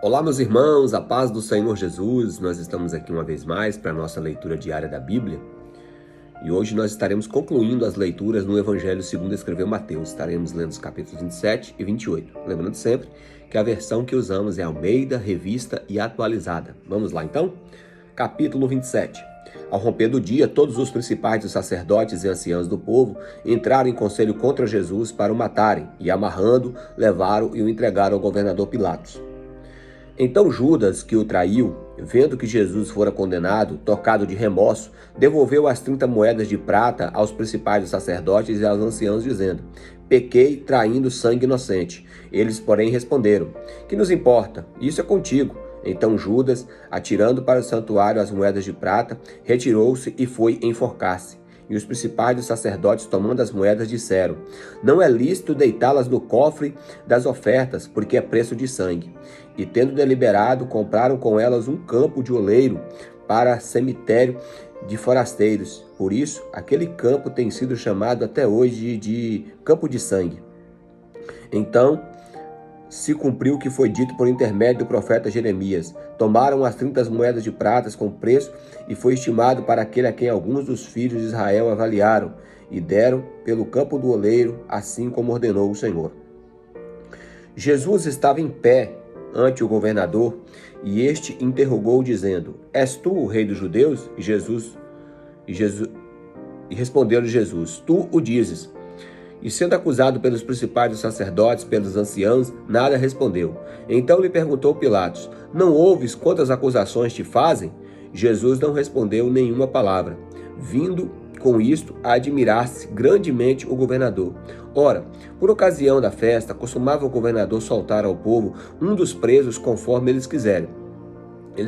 Olá, meus irmãos, a paz do Senhor Jesus. Nós estamos aqui uma vez mais para a nossa leitura diária da Bíblia. E hoje nós estaremos concluindo as leituras no Evangelho segundo escreveu Mateus. Estaremos lendo os capítulos 27 e 28. Lembrando sempre que a versão que usamos é Almeida, Revista e Atualizada. Vamos lá então? Capítulo 27. Ao romper do dia, todos os principais dos sacerdotes e anciãos do povo entraram em conselho contra Jesus para o matarem e, amarrando, levaram e o entregaram ao governador Pilatos. Então Judas, que o traiu, vendo que Jesus fora condenado, tocado de remorso, devolveu as 30 moedas de prata aos principais dos sacerdotes e aos anciãos, dizendo: pequei traindo sangue inocente. Eles, porém, responderam: que nos importa? Isso é contigo. Então Judas, atirando para o santuário as moedas de prata, retirou-se e foi enforcar-se. E os principais dos sacerdotes, tomando as moedas, disseram: não é lícito deitá-las no cofre das ofertas, porque é preço de sangue. E tendo deliberado, compraram com elas um campo de oleiro para cemitério de forasteiros. Por isso, aquele campo tem sido chamado até hoje de campo de sangue. Então se cumpriu o que foi dito por intermédio do profeta Jeremias. Tomaram as 30 moedas de prata com preço, e foi estimado para aquele a quem alguns dos filhos de Israel avaliaram, e deram pelo campo do oleiro, assim como ordenou o Senhor. Jesus estava em pé ante o governador, e este interrogou, dizendo: és tu o rei dos judeus? E respondeu-lhe Jesus: tu o dizes. E sendo acusado pelos principais dos sacerdotes, pelos anciãos, nada respondeu. Então lhe perguntou Pilatos: não ouves quantas acusações te fazem? Jesus não respondeu nenhuma palavra, vindo com isto a admirar-se grandemente o governador. Ora, por ocasião da festa, costumava o governador soltar ao povo um dos presos conforme eles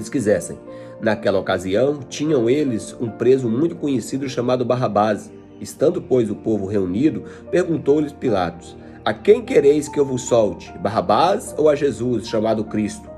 quisessem. Naquela ocasião, tinham eles um preso muito conhecido chamado Barrabás. Estando, pois, o povo reunido, perguntou-lhes Pilatos: a quem quereis que eu vos solte, Barrabás ou a Jesus, chamado Cristo?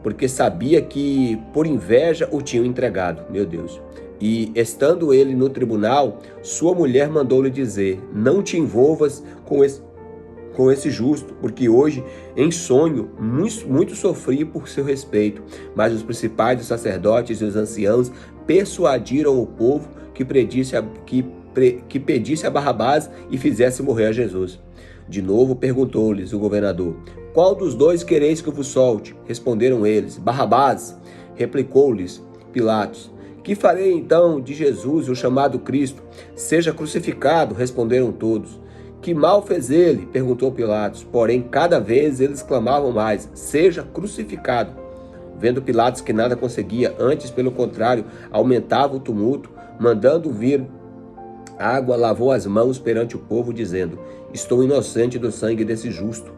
Porque sabia que por inveja o tinham entregado. Meu Deus. E, estando ele no tribunal, sua mulher mandou-lhe dizer: não te envolvas com esse justo, porque hoje, em sonho, muito sofri por seu respeito. Mas os principais dos sacerdotes e os anciãos persuadiram o povo que pedisse a Barrabás e fizesse morrer a Jesus. De novo perguntou-lhes o governador: qual dos dois quereis que eu vos solte? Responderam eles: Barrabás. Replicou-lhes Pilatos: que farei então de Jesus, o chamado Cristo? Seja crucificado. Responderam todos. Que mal fez ele? Perguntou Pilatos. Porém, cada vez eles clamavam mais: seja crucificado. Vendo Pilatos que nada conseguia, antes, pelo contrário, aumentava o tumulto, mandando vir água, lavou as mãos perante o povo, dizendo: estou inocente do sangue desse justo.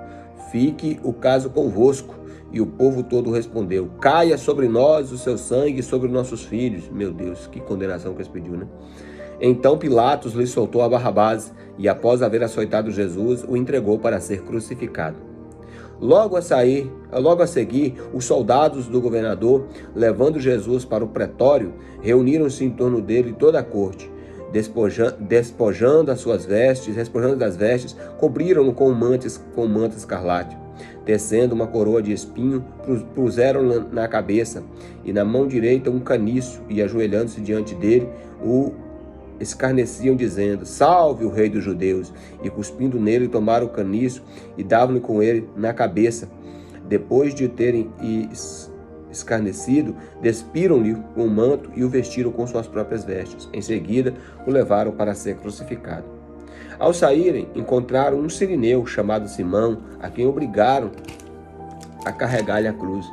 Fique o caso convosco. E o povo todo respondeu: caia sobre nós o seu sangue e sobre nossos filhos. Meu Deus, que condenação que eles pediu, né? Então Pilatos lhe soltou a Barrabás, e após haver açoitado Jesus, o entregou para ser crucificado. Logo a seguir, os soldados do governador, levando Jesus para o pretório, reuniram-se em torno dele toda a corte. Despojando das vestes, cobriram-no com manta escarlate. Tecendo uma coroa de espinho, puseram na cabeça, e na mão direita um caniço, e ajoelhando-se diante dele, o escarneciam, dizendo: salve o rei dos judeus! E cuspindo nele, tomaram o caniço e davam-lhe com ele na cabeça. Depois de terem escarnecido, despiram-lhe o manto e o vestiram com suas próprias vestes. Em seguida, o levaram para ser crucificado. Ao saírem, encontraram um sirineu chamado Simão, a quem obrigaram a carregar-lhe a cruz.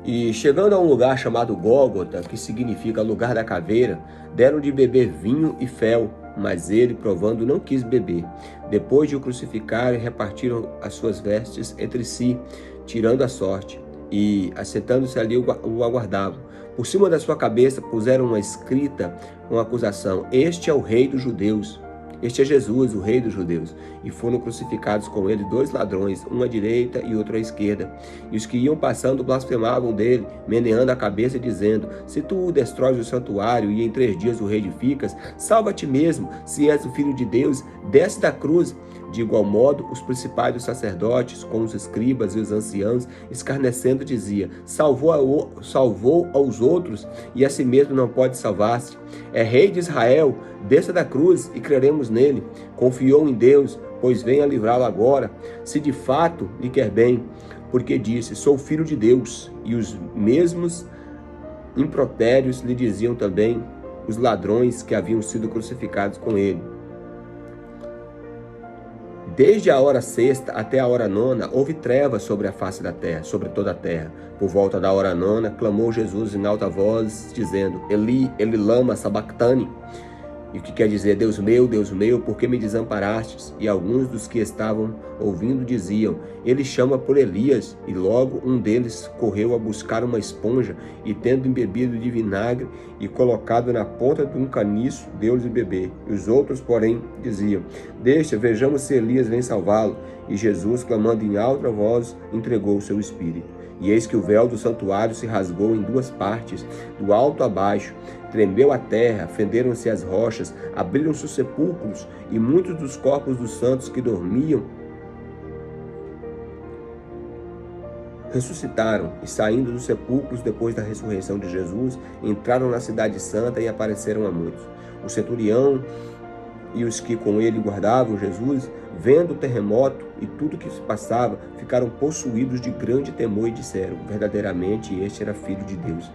E chegando a um lugar chamado Gólgota, que significa lugar da caveira, deram de beber vinho e fel, mas ele, provando, não quis beber. Depois de o crucificarem, repartiram as suas vestes entre si, tirando a sorte, e, assentando-se ali, o aguardavam. Por cima da sua cabeça puseram uma escrita com acusação: este é o rei dos judeus. Este é Jesus, o rei dos judeus. E foram crucificados com ele 2 ladrões, um à direita e outro à esquerda. E os que iam passando blasfemavam dele, meneando a cabeça e dizendo: se tu destróis o santuário e em 3 dias o reedificas, salva a ti mesmo, se és o filho de Deus, desce da cruz. De igual modo, os principais dos sacerdotes, com os escribas e os anciãos, escarnecendo, dizia: salvou aos outros e a si mesmo não pode salvar-se. É rei de Israel, desça da cruz e creremos nele. Confiou em Deus, pois venha livrá-lo agora, se de fato lhe quer bem, porque disse: sou filho de Deus. E os mesmos impropérios lhe diziam também os ladrões que haviam sido crucificados com ele. Desde a hora sexta até a hora nona, houve trevas sobre a face da terra, sobre toda a terra. Por volta da hora nona, clamou Jesus em alta voz, dizendo: Eli, Eli lama sabactani. E o que quer dizer: Deus meu, por que me desamparastes? E alguns dos que estavam ouvindo diziam: ele chama por Elias. E logo um deles correu a buscar uma esponja e, tendo embebido de vinagre e colocado na ponta de um caniço, deu-lhes de beber. E os outros, porém, diziam: deixa, vejamos se Elias vem salvá-lo. E Jesus, clamando em alta voz, entregou o seu espírito. E eis que o véu do santuário se rasgou em duas partes, do alto a baixo. Tremeu a terra, fenderam-se as rochas, abriram-se os sepulcros, e muitos dos corpos dos santos que dormiam ressuscitaram, e saindo dos sepulcros depois da ressurreição de Jesus, entraram na cidade santa e apareceram a muitos. O centurião e os que com ele guardavam Jesus, vendo o terremoto e tudo que se passava, ficaram possuídos de grande temor e disseram: verdadeiramente este era filho de Deus.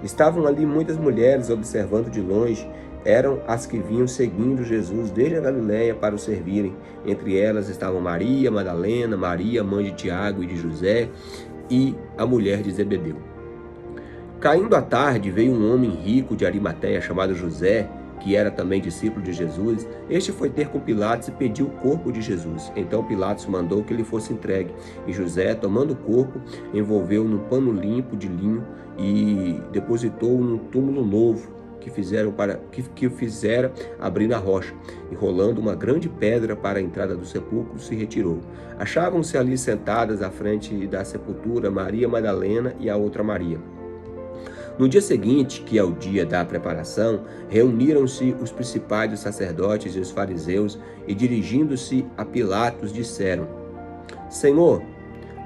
Estavam ali muitas mulheres observando de longe. Eram as que vinham seguindo Jesus desde a Galiléia para o servirem. Entre elas estavam Maria Madalena, Maria, mãe de Tiago e de José, e a mulher de Zebedeu. Caindo a tarde, veio um homem rico de Arimateia, chamado José, que era também discípulo de Jesus. Este foi ter com Pilatos e pediu o corpo de Jesus. Então Pilatos mandou que ele fosse entregue. E José, tomando o corpo, envolveu-o num pano limpo de linho e depositou-o num túmulo novo que fizera abrir na rocha. E rolando uma grande pedra para a entrada do sepulcro, se retirou. Achavam-se ali sentadas à frente da sepultura Maria Madalena e a outra Maria. No dia seguinte, que é o dia da preparação, reuniram-se os principais dos sacerdotes e os fariseus e, dirigindo-se a Pilatos, disseram: Senhor,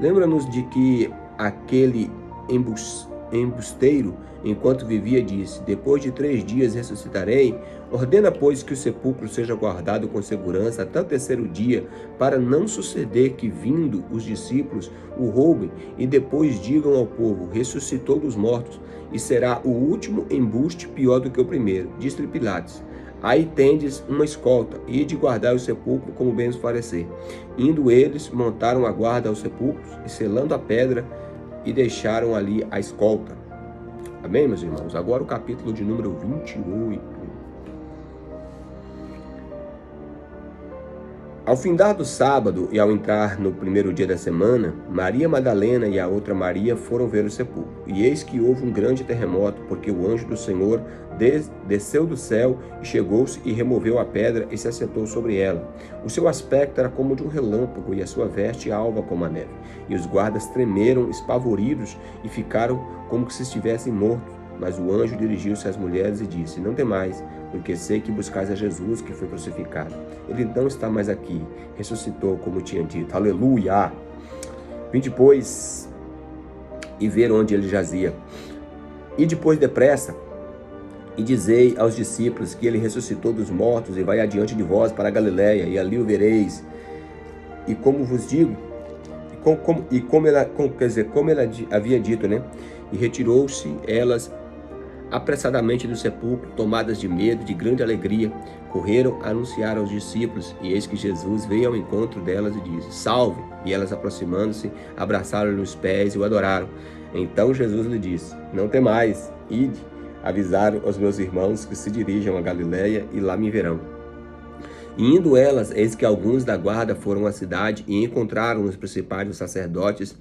lembra-nos de que aquele embusteiro, enquanto vivia, disse: depois de 3 dias ressuscitarei. Ordena, pois, que o sepulcro seja guardado com segurança até o 3º dia, para não suceder que, vindo os discípulos, o roubem e depois digam ao povo: ressuscitou dos mortos, e será o último embuste pior do que o primeiro. Disse-lhe Pilatos: aí tendes uma escolta, e de guardar o sepulcro como bem os parecer. Indo eles, montaram a guarda aos sepulcros, e selando a pedra, e deixaram ali a escolta. Amém, meus irmãos? Agora o capítulo de número 28. Ao findar do sábado e ao entrar no 1º dia da semana, Maria Madalena e a outra Maria foram ver o sepulcro. E eis que houve um grande terremoto, porque o anjo do Senhor desceu do céu e chegou-se e removeu a pedra e se assentou sobre ela. O seu aspecto era como de um relâmpago e a sua veste alva como a neve. E os guardas tremeram, espavoridos, e ficaram como que se estivessem mortos. Mas o anjo dirigiu-se às mulheres e disse: não temais, porque sei que buscais a Jesus que foi crucificado. Ele não está mais aqui, ressuscitou como tinha dito. Aleluia! Vim depois e ver onde ele jazia. E depois depressa, e dizei aos discípulos que ele ressuscitou dos mortos e vai adiante de vós para a Galiléia, e ali o vereis. E como vos digo, como ele havia dito, né? E retirou-se elas apressadamente do sepulcro, tomadas de medo, de grande alegria, correram a anunciar aos discípulos, e eis que Jesus veio ao encontro delas e disse: salve! E elas, aproximando-se, abraçaram-lhe os pés e o adoraram. Então Jesus lhe disse: não temais, ide, avisar aos meus irmãos que se dirijam a Galiléia e lá me verão. E indo elas, eis que alguns da guarda foram à cidade e encontraram os principais dos sacerdotes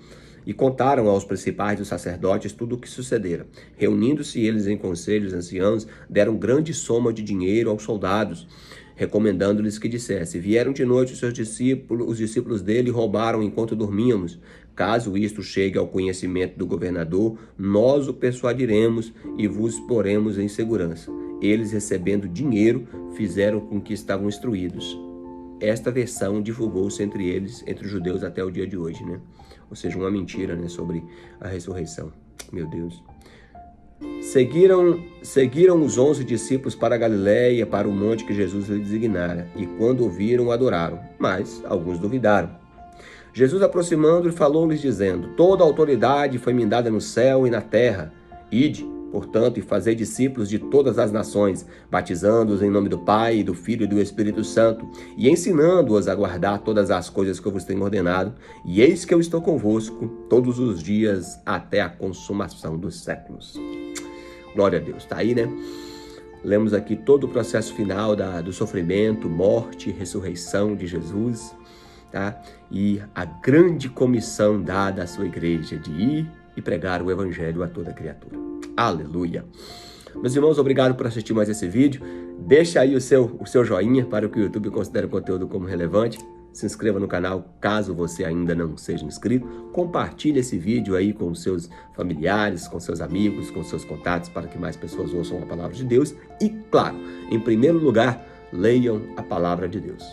e contaram aos principais dos sacerdotes tudo o que sucedera. Reunindo-se eles em conselho, os anciãos deram grande soma de dinheiro aos soldados, recomendando-lhes que dissesse: vieram de noite os discípulos dele roubaram enquanto dormíamos. Caso isto chegue ao conhecimento do governador, nós o persuadiremos e vos poremos em segurança. Eles, recebendo dinheiro, fizeram com que estavam instruídos. esta versão divulgou-se entre eles, entre os judeus até o dia de hoje, né? Ou seja, uma mentira, né, sobre a ressurreição. Meu Deus. Seguiram os 11 discípulos para a Galiléia, para o monte que Jesus lhe designara, e quando ouviram, adoraram, mas alguns duvidaram. Jesus, aproximando-lhe, falou-lhes, dizendo: toda a autoridade foi me dada no céu e na terra. Ide, portanto, e fazei discípulos de todas as nações, batizando-os em nome do Pai, do Filho e do Espírito Santo, e ensinando-os a guardar todas as coisas que eu vos tenho ordenado, e eis que eu estou convosco todos os dias até a consumação dos séculos. Glória a Deus. Tá aí, né? Lemos aqui todo o processo final do sofrimento, morte, ressurreição de Jesus, tá? E a grande comissão dada à sua igreja de ir e pregar o evangelho a toda criatura. Aleluia! Meus irmãos, obrigado por assistir mais esse vídeo. Deixa aí o seu joinha para que o YouTube considere o conteúdo como relevante. Se inscreva no canal caso você ainda não seja inscrito. Compartilhe esse vídeo aí com os seus familiares, com seus amigos, com seus contatos, para que mais pessoas ouçam a palavra de Deus. E, claro, em primeiro lugar, leiam a palavra de Deus.